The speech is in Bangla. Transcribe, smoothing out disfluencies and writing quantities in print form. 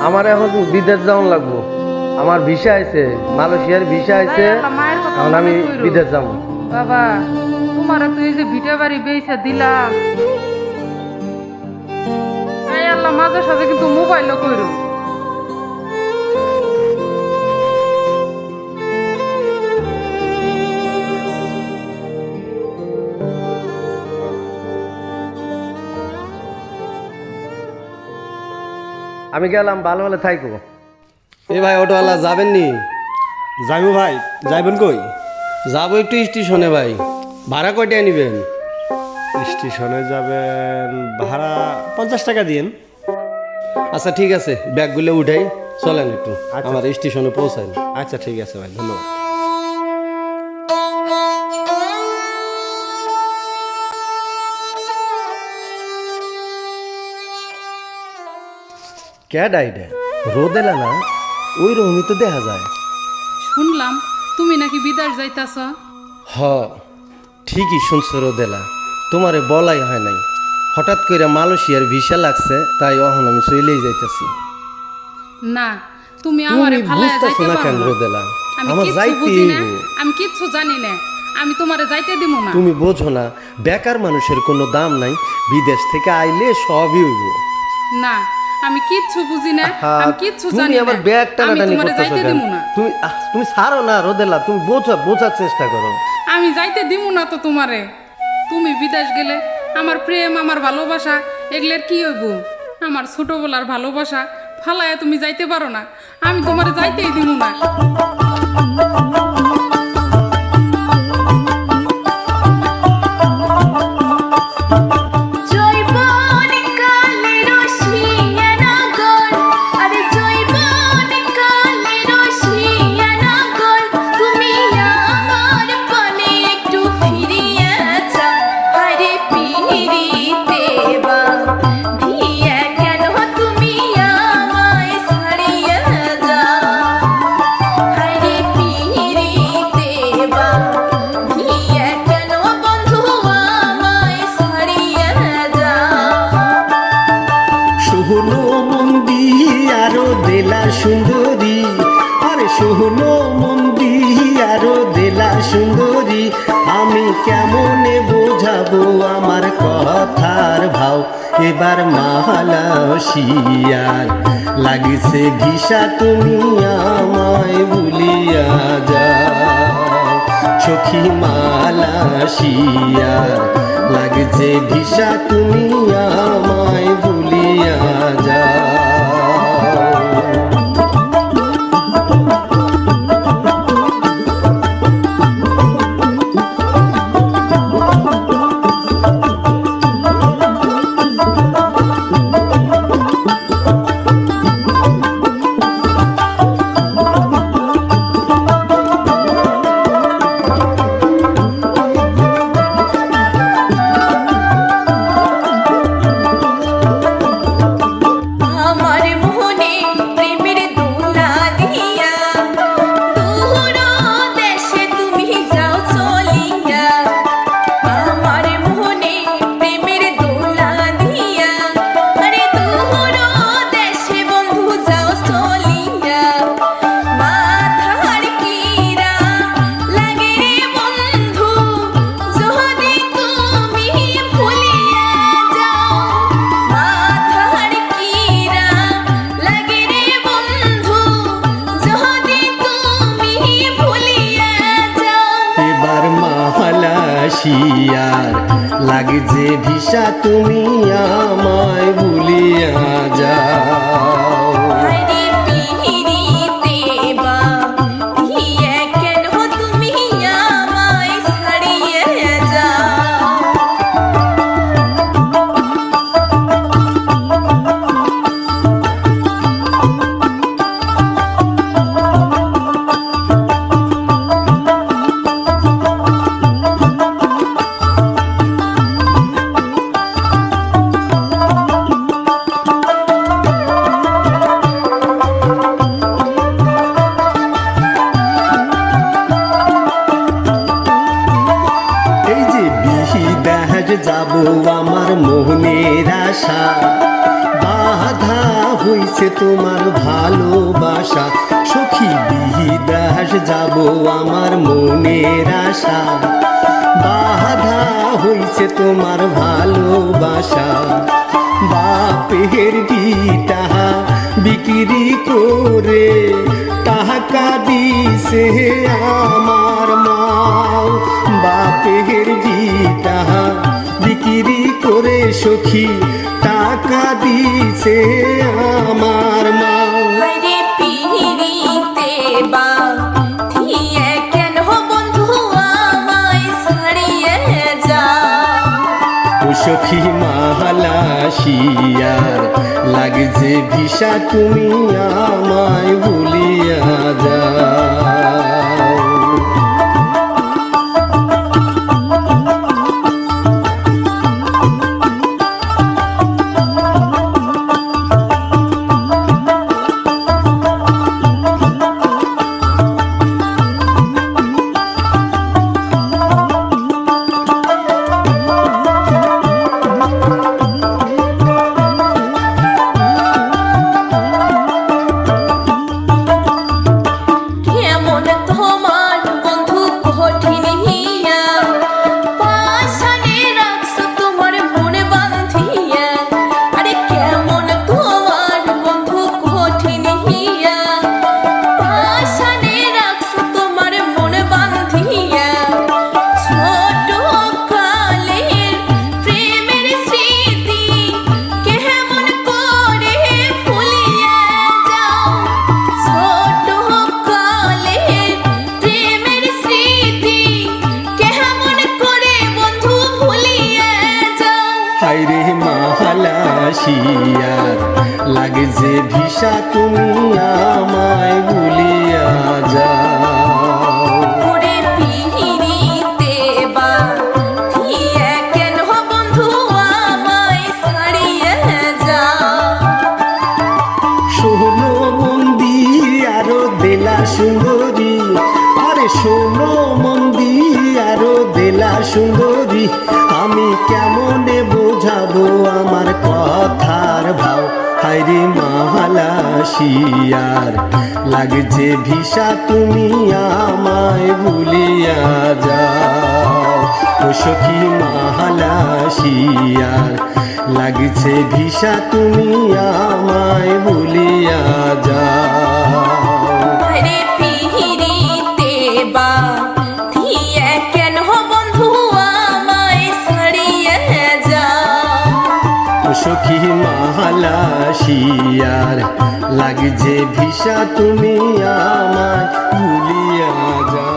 আমার এখন বিদেশ যাওয়ান লাগবো। আমার ভিসা আছে, মালয়েশিয়ার ভিসা আছে। এখন আমি বিদেশ যাবো। বাবা তোমার তো এই যে ভিটা বাড়ি বেইসা দিলাম, এই আল্লাহ মাঝে সাথে কিন্তু মোবাইলও কইরো। আমি গেলাম, ভালো হলে থাইকো। এ ভাই অটোওয়ালা যাবেন নি? যাইবো ভাই, যাইবেন কই? যাবো একটু স্টেশনে ভাই। ভাড়া কয়টায় নেবেন? স্টেশনে যাবেন, ভাড়া 50 টাকা দিন। আচ্ছা ঠিক আছে, ব্যাগগুলো উঠাই, চলেন একটু আচ্ছা। আমার স্টেশনে পৌঁছান। আচ্ছা ঠিক আছে ভাই, ধন্যবাদ। ক্যাড আইডে রোদেলা না, ওই রকমই তো দেখা যায়। শুনলাম তুমি নাকি বিদেশ যাইতাছ। হ, ঠিকই শুনছো রোদেলা, তোমারে বলাই হয় নাই। হঠাৎ করে মালয়েশিয়ার ভিসা লাগছে, তাই এখন আমি চলেই যাইতেছি। না তুমি আমারে ফালায়া বুঝতেছো যাইতে না পারো কেন না। রোদেলা? আমি আমার কিচ্ছু যাইতে বুঝি না, আমি কিচ্ছু জানি না, আমি তোমারে যাইতে দিব না। তুমি বোঝো না, বেকার মানুষের কোনো দাম নাই। বিদেশ থেকে আইলে সবই হইব। না আমি কিচ্ছু বুঝি না, আমি কিচ্ছু তুমি জানি না, আবার ব্যাগ আমি টানাটানি তোমারে করতেছো যাইতে কেন? দিব না। তুমি ছাড়ো না রোদেলা, তুমি বোঝার চেষ্টা করো। আমি যাইতে দিব না তো তোমারে। তুমি বিদেশ গেলে আমার প্রেম, আমার ভালোবাসা এগুলোর কি হইব? আমার ছোটবেলার ভালোবাসা ফালায়া তুমি যাইতে পারো না, আমি তোমারে যাইতেই দিব না। সোহনো মন্দি আরো দেলা সুন্দরী, আরে সোহনো মন্দি আরো দেলা সুন্দরী, আমি কেমনে বোঝাবো আমার কথার ভাও। এবার মালয়েশিয়ার লাগিছে ভিসা, তুমি আমায় ভুলিয়া যাও। সখী মালয়েশিয়ার লাগছে ভিসা, তুমি আমায় ভুলিয়া যাও। মালয়েশিয়ার লাগছে ভিসা, তুমি আমায় ভুলিয়া যাও। যাব আমার মোহনের আশা, বাধা হইছে তোমার ভালোবাসা সখী বিদাস যাব আমার মনের আশা বাধা হইছে তোমার ভালোবাসা বাপের ভিটা বিক্রি করে টাকা দিছে আমার মা বাপের ভিটা বিক্রি করে সখী টাকা দিছে আমার মা হায়রে পিহিরিতে বা থিয়ে কেন বন্ধু আমায় ছাড়িয়ে যায় ও সখী মাহালাসিয়ার লাগছে ভিসা তুমি আমায় ভুলিয়া যাও কেমন তোমার বন্ধু কঠিন হিয়া পাশানে রাখছো তোমার মনে বাঁধিয়া আরে কেমন তোমার বন্ধু কঠিন হিয়া পাশানে রাখছো তোমার মনে বাঁধিয়া ছোট কালের প্রেমের স্মৃতি কেমন করে ভুলিয়া যাও ছোট কালের প্রেমের স্মৃতি কেমন করে বন্ধু ভুলিয়া যাও হায়রে মাহালাসিয়ার লাগছে ভিসা তুমি আমায় ভুলিয়া যাও ওরে পিহিরিতে বা থিয়ে কেন বন্ধু আমায় ছাড়িয়ে যাও শোনো মন্দি আরো দেলা সুন্দরী আরে শোনো মন্দি আরো দেলা সুন্দরী আমি কেমনে বোঝাবো আমার কথার ভাব হায়রে মাহালাসিয়ার লাগছে ভিসা তুমি আমায় ভুলিয়া যাও ও সখী মাহালাসিয়ার লাগছে ভিসা তুমি আমায় ভুলিয়া যাও আরে পিহিরিতে বা থিয়ে কেন বন্ধু আমায় ছাড়িয়ে যাও ও সখী মাহালাসিয়ার লাগছে ভিসা তুমি আমায় ভুলিয়া যাও